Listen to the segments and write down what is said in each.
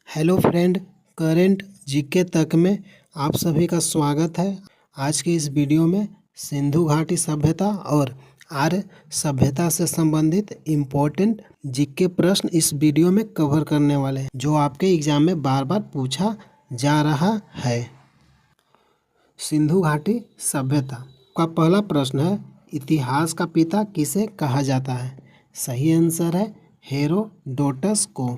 Hello friend, current GK तक में आप सभी का स्वागत है। आज के इस वीडियो में सिंधु घाटी सभ्यता और आर्य सभ्यता से संबंधित इम्पोर्टेंट जीके प्रश्न इस वीडियो में कवर करने वाले हैं, जो आपके एग्जाम में बार बार पूछा जा रहा है। सिंधु घाटी सभ्यता का पहला प्रश्न है, इतिहास का पिता किसे कहा जाता है? सही आंसर है हेरोडोटस को।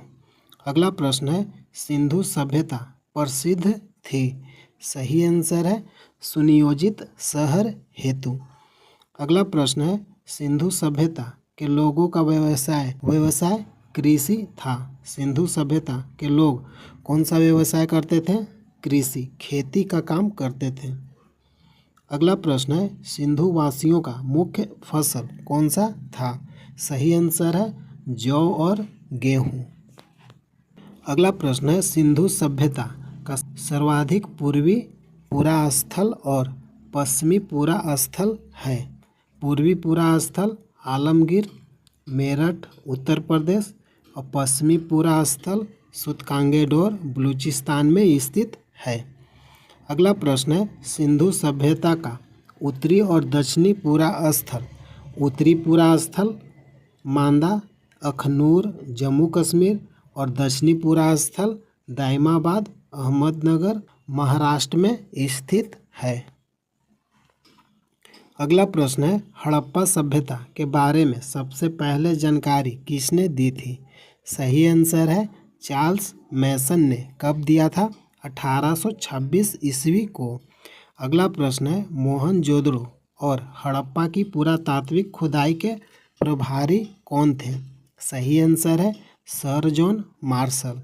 अगला प्रश्न है, सिंधु सभ्यता प्रसिद्ध थी। सही आंसर है सुनियोजित शहर हेतु। अगला प्रश्न है, सिंधु सभ्यता के लोगों का व्यवसाय कृषि था। सिंधु सभ्यता के लोग कौन सा व्यवसाय करते थे? कृषि, खेती का काम करते थे। अगला प्रश्न है, सिंधु वासियों का मुख्य फसल कौन सा था? सही आंसर है जौ और गेहूँ। अगला प्रश्न है, सिंधु सभ्यता का सर्वाधिक पूर्वी पूरा स्थल और पश्चिमी पूरा स्थल है। पूर्वी पूरा स्थल आलमगीर, मेरठ, उत्तर प्रदेश और पश्चिमी पूरा स्थल सूतकांगेडोर, बलूचिस्तान में स्थित है। अगला प्रश्न है, सिंधु सभ्यता का उत्तरी और दक्षिणी पूरा स्थल। उत्तरी पूरा स्थल मांदा, अखनूर, जम्मू कश्मीर और दक्षिणी पूरा स्थल दाइमाबाद, अहमदनगर, महाराष्ट्र में स्थित है। अगला प्रश्न है, हड़प्पा सभ्यता के बारे में सबसे पहले जानकारी किसने दी थी? सही आंसर है चार्ल्स मैसन ने। कब दिया था? 1826 ईस्वी को। अगला प्रश्न है, मोहनजोदड़ो और हड़प्पा की पुरातात्विक खुदाई के प्रभारी कौन थे? सही आंसर है सर जॉन मार्शल।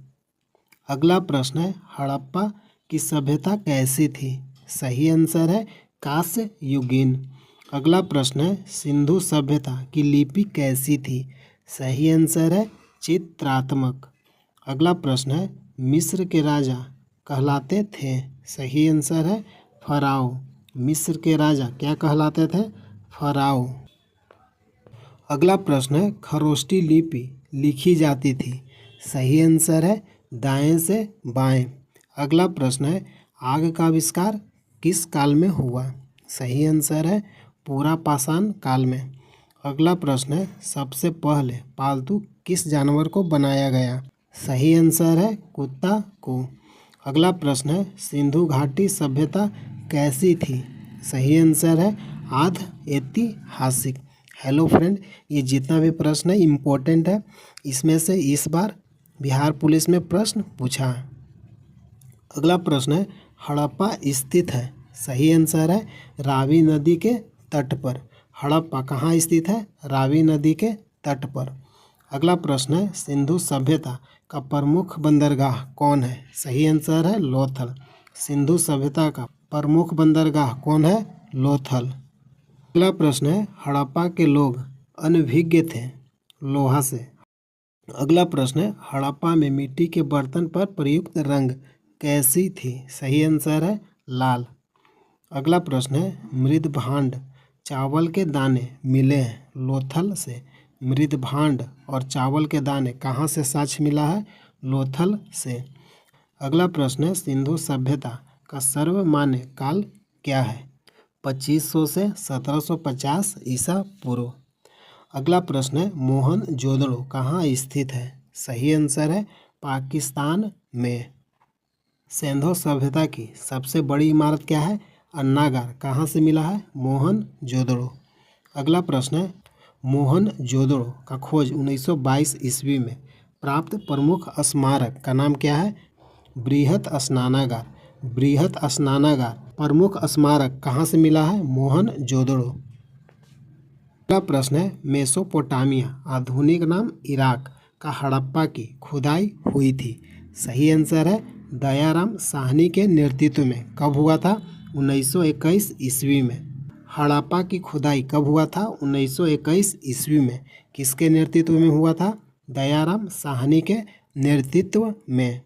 अगला प्रश्न है, हड़प्पा की सभ्यता कैसी थी? सही आंसर है कांस्य युगीन। अगला प्रश्न है, सिंधु सभ्यता की लिपि कैसी थी? सही आंसर है चित्रात्मक। अगला प्रश्न है, मिस्र के राजा कहलाते थे? सही आंसर है फराओ। मिस्र के राजा क्या कहलाते थे? फराओ। अगला प्रश्न है, खरोष्ठी लिपि लिखी जाती थी। सही आंसर है दाएं से बाएं। अगला प्रश्न है, आग का आविष्कार किस काल में हुआ? सही आंसर है पूरा पाषाण काल में। अगला प्रश्न है, सबसे पहले पालतू किस जानवर को बनाया गया? सही आंसर है कुत्ता को। अगला प्रश्न है, सिंधु घाटी सभ्यता कैसी थी? सही आंसर है आध ऐतिहासिक। हेलो फ्रेंड, ये जितना भी प्रश्न है इम्पोर्टेंट है। इसमें से इस बार बिहार पुलिस में प्रश्न पूछा है। अगला प्रश्न है, हड़प्पा स्थित है? सही आंसर है रावी नदी के तट पर। हड़प्पा कहाँ स्थित है? रावी नदी के तट पर। अगला प्रश्न है, सिंधु सभ्यता का प्रमुख बंदरगाह कौन है? सही आंसर है लोथल। सिंधु सभ्यता का प्रमुख बंदरगाह कौन है? लोथल। अगला प्रश्न है, हड़प्पा के लोग अनभिज्ञ थे लोहा से। अगला प्रश्न है, हड़प्पा में मिट्टी के बर्तन पर प्रयुक्त रंग कैसी थी? सही आंसर है लाल। अगला प्रश्न है, मृदभांड चावल के दाने मिले हैं लोथल से। मृदभांड और चावल के दाने कहाँ से साक्ष्य मिला है? लोथल से। अगला प्रश्न है, सिंधु सभ्यता का सर्वमान्य काल क्या है? 2500 से 1750 ईसा पूर्व। अगला प्रश्न है, मोहनजोदड़ो कहाँ स्थित है? सही आंसर है पाकिस्तान में। सिंधु सभ्यता की सबसे बड़ी इमारत क्या है? अन्नागार कहाँ से मिला है? मोहनजोदड़ो। अगला प्रश्न है, मोहनजोदड़ो का खोज 1922 ईस्वी में प्राप्त प्रमुख स्मारक का नाम क्या है? बृहत स्नानागार। बृहत स्नानागार प्रमुख स्मारक कहाँ से मिला है? मोहनजोदड़ो। अगला प्रश्न है, मेसोपोटामिया आधुनिक नाम इराक का हड़प्पा की खुदाई हुई थी। सही आंसर है दयाराम साहनी के नेतृत्व में। कब हुआ था? 1921 ईस्वी में। हड़प्पा की खुदाई कब हुआ था? 1921 ईस्वी में। किसके नेतृत्व में हुआ था? दयाराम साहनी के नेतृत्व में।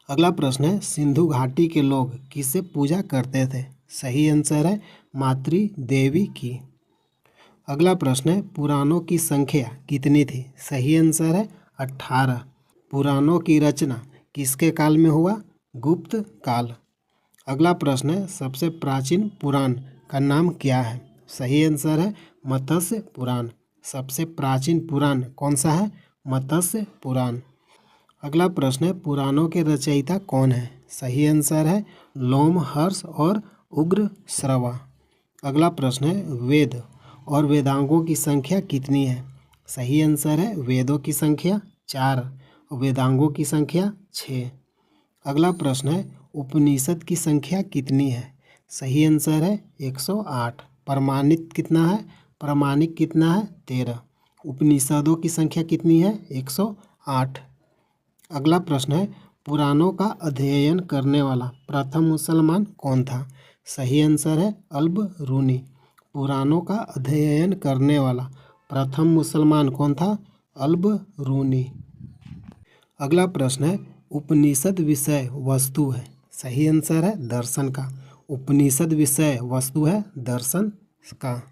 अगला प्रश्न है, सिंधु घाटी के लोग किसे पूजा करते थे? सही आंसर है मातृ देवी की। अगला प्रश्न है, पुराणों की संख्या कितनी थी? सही आंसर है 18। पुराणों की रचना किसके काल में हुआ? गुप्त काल। अगला प्रश्न है, सबसे प्राचीन पुराण का नाम क्या है? सही आंसर है मत्स्य पुराण। सबसे प्राचीन पुराण कौन सा है? मत्स्य पुराण। अगला प्रश्न है, पुराणों के रचयिता कौन है? सही आंसर है लोमहर्ष और उग्रश्रवा। अगला प्रश्न है, वेद और वेदांगों की संख्या कितनी है? सही आंसर है वेदों की संख्या 4 और वेदांगों की संख्या 6। अगला प्रश्न है, उपनिषद की संख्या कितनी है? सही आंसर है 108। प्रमाणित कितना है? प्रामाणिक कितना है? 13। उपनिषदों की संख्या कितनी है? 108। अगला प्रश्न है, पुराणों का अध्ययन करने वाला प्रथम मुसलमान कौन था? सही आंसर है अल-बरूनी। पुराणों का अध्ययन करने वाला प्रथम मुसलमान कौन था? अल-बरूनी। अगला प्रश्न है, उपनिषद विषय वस्तु है? सही आंसर है दर्शन का। उपनिषद विषय वस्तु है दर्शन का।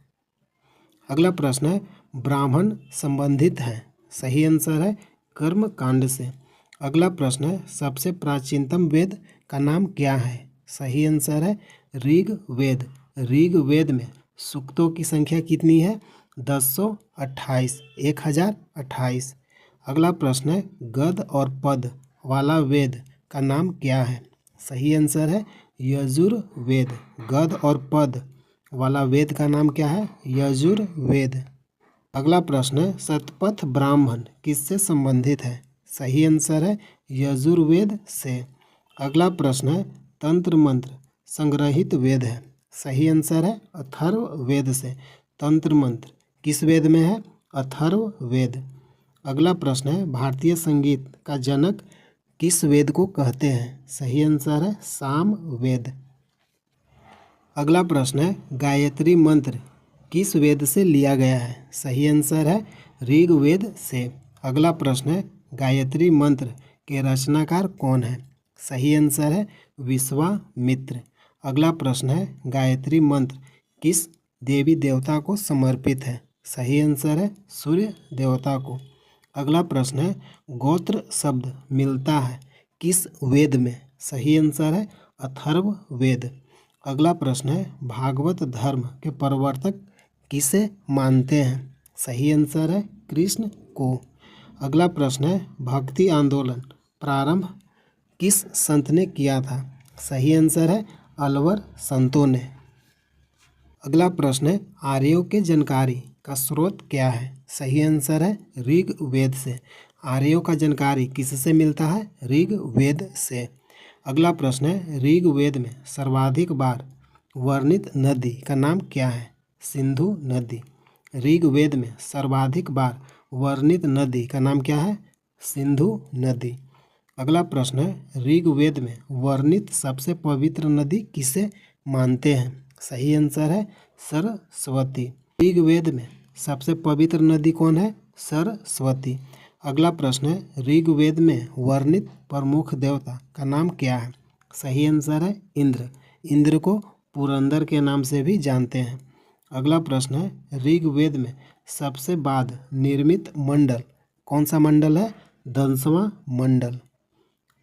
अगला प्रश्न है, ब्राह्मण संबंधित है? सही आंसर है कर्म कांड से। अगला प्रश्न है, सबसे प्राचीनतम वेद का नाम क्या है? सही आंसर है ऋग्वेद। ऋग्वेद में सूक्तों की संख्या कितनी है? 1028, 1028। अगला प्रश्न है, गद और पद वाला वेद का नाम क्या है? सही आंसर है यजुर्वेद। गद और पद वाला वेद का नाम क्या है? यजुर्वेद। अगला प्रश्न है, शतपथ ब्राह्मण किससे संबंधित है? सही आंसर है यजुर्वेद से। अगला प्रश्न है, तंत्र मंत्र संग्रहित वेद है? सही आंसर है अथर्ववेद से। तंत्र मंत्र किस वेद में है? अथर्ववेद। अगला प्रश्न है, भारतीय संगीत का जनक किस वेद को कहते हैं? सही आंसर है सामवेद। अगला प्रश्न है, गायत्री मंत्र किस वेद से लिया गया है? सही आंसर है ऋग्वेद से। अगला प्रश्न है, गायत्री मंत्र के रचनाकार कौन है? सही आंसर है विश्वामित्र। अगला प्रश्न है, गायत्री मंत्र किस देवी देवता को समर्पित है? सही आंसर है सूर्य देवता को। अगला प्रश्न है, गोत्र शब्द मिलता है किस वेद में? सही आंसर है अथर्ववेद। अगला प्रश्न है, भागवत धर्म के प्रवर्तक किसे मानते हैं? सही आंसर है कृष्ण को। अगला प्रश्न है, भक्ति आंदोलन प्रारंभ किस संत ने किया था? सही आंसर है अलवर संतों ने। अगला प्रश्न है, आर्यों के जानकारी का स्रोत क्या है? सही आंसर है ऋग्वेद से। आर्यों का जानकारी किससे मिलता है? ऋग्वेद से। अगला प्रश्न है, ऋग्वेद में सर्वाधिक बार वर्णित नदी का नाम क्या है? सिंधु नदी। ऋग्वेद में सर्वाधिक बार वर्णित नदी का नाम क्या है? सिंधु नदी। अगला प्रश्न है, ऋग्वेद में वर्णित सबसे पवित्र नदी किसे मानते हैं? सही आंसर है सरस्वती। ऋग्वेद में सबसे पवित्र नदी कौन है? सरस्वती। अगला प्रश्न है, ऋग्वेद में वर्णित प्रमुख देवता का नाम क्या है? सही आंसर है इंद्र। इंद्र को पुरंदर के नाम से भी जानते हैं। अगला प्रश्न है, ऋग्वेद में सबसे बाद निर्मित मंडल कौन सा मंडल है? 10वां मंडल।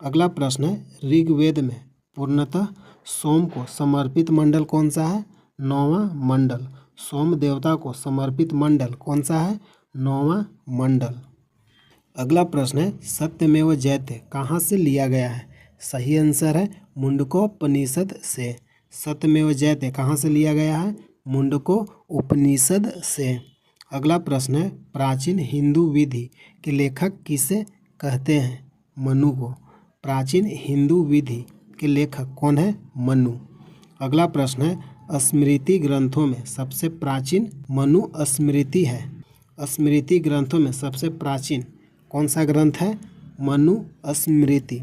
अगला प्रश्न है, ऋग्वेद में पूर्णतः सोम को समर्पित मंडल कौन सा है? 9वां मंडल। सोम देवता को समर्पित मंडल कौन सा है? 9वां मंडल। अगला प्रश्न है, सत्यमेव जयते कहाँ से लिया गया है? सही आंसर है मुंडकोपनिषद से। सत्यमेव जयते कहाँ से लिया गया है? मुंडकोपनिषद से। अगला प्रश्न है, प्राचीन हिंदू विधि के लेखक किसे कहते हैं? मनु को। प्राचीन हिंदू विधि के लेखक कौन है? मनु। अगला प्रश्न है, स्मृति ग्रंथों में सबसे प्राचीन मनुस्मृति है। स्मृति ग्रंथों में सबसे प्राचीन कौन सा ग्रंथ है? मनुस्मृति।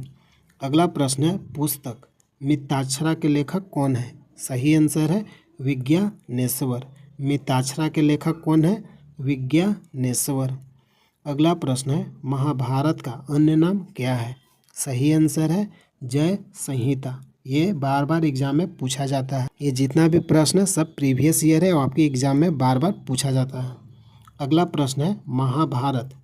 अगला प्रश्न है, पुस्तक मिताक्षरा के लेखक कौन है? सही आंसर है विज्ञानेश्वर। मिताक्षरा के लेखक कौन है? विज्ञानेश्वर। अगला प्रश्न है, महाभारत का अन्य नाम क्या है? सही आंसर है जय संहिता। ये बार बार एग्जाम में पूछा जाता है। ये जितना भी प्रश्न है सब प्रीवियस ईयर है और आपके एग्जाम में बार बार पूछा जाता है। अगला प्रश्न है, महाभारत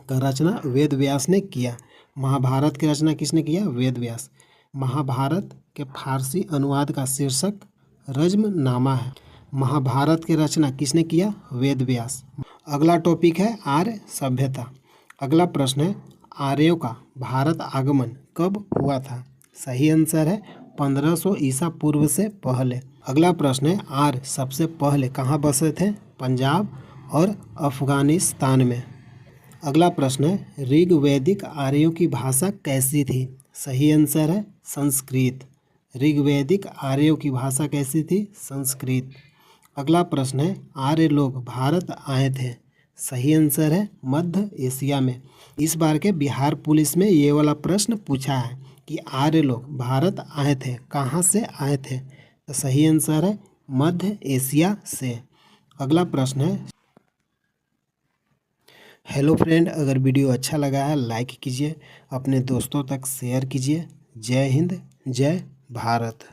का रचना वेद व्यास ने किया। महाभारत की रचना किसने किया? वेद व्यास। महाभारत के फारसी अनुवाद का शीर्षक रज्मनामा है। महाभारत की रचना किसने किया? वेद व्यास। अगला टॉपिक है आर्य सभ्यता। अगला प्रश्न है आर्यों का भारत आगमन कब हुआ था? सही आंसर है 1500 ईसा पूर्व से पहले। अगला प्रश्न है आर्य सबसे पहले कहाँ बसे थे? पंजाब और अफगानिस्तान में। अगला प्रश्न है ऋग्वैदिक आर्यों की भाषा कैसी थी? सही आंसर है संस्कृत। ऋग्वैदिक आर्यों की भाषा कैसी थी? संस्कृत। अगला प्रश्न है आर्य लोग भारत आए थे। सही आंसर है मध्य एशिया में। इस बार के बिहार पुलिस में ये वाला प्रश्न पूछा है कि आर्य लोग भारत आए थे, कहाँ से आए थे? तो सही आंसर है मध्य एशिया से। अगला प्रश्न है हेलो फ्रेंड, अगर वीडियो अच्छा लगा है लाइक कीजिए, अपने दोस्तों तक शेयर कीजिए। जय हिंद, जय भारत।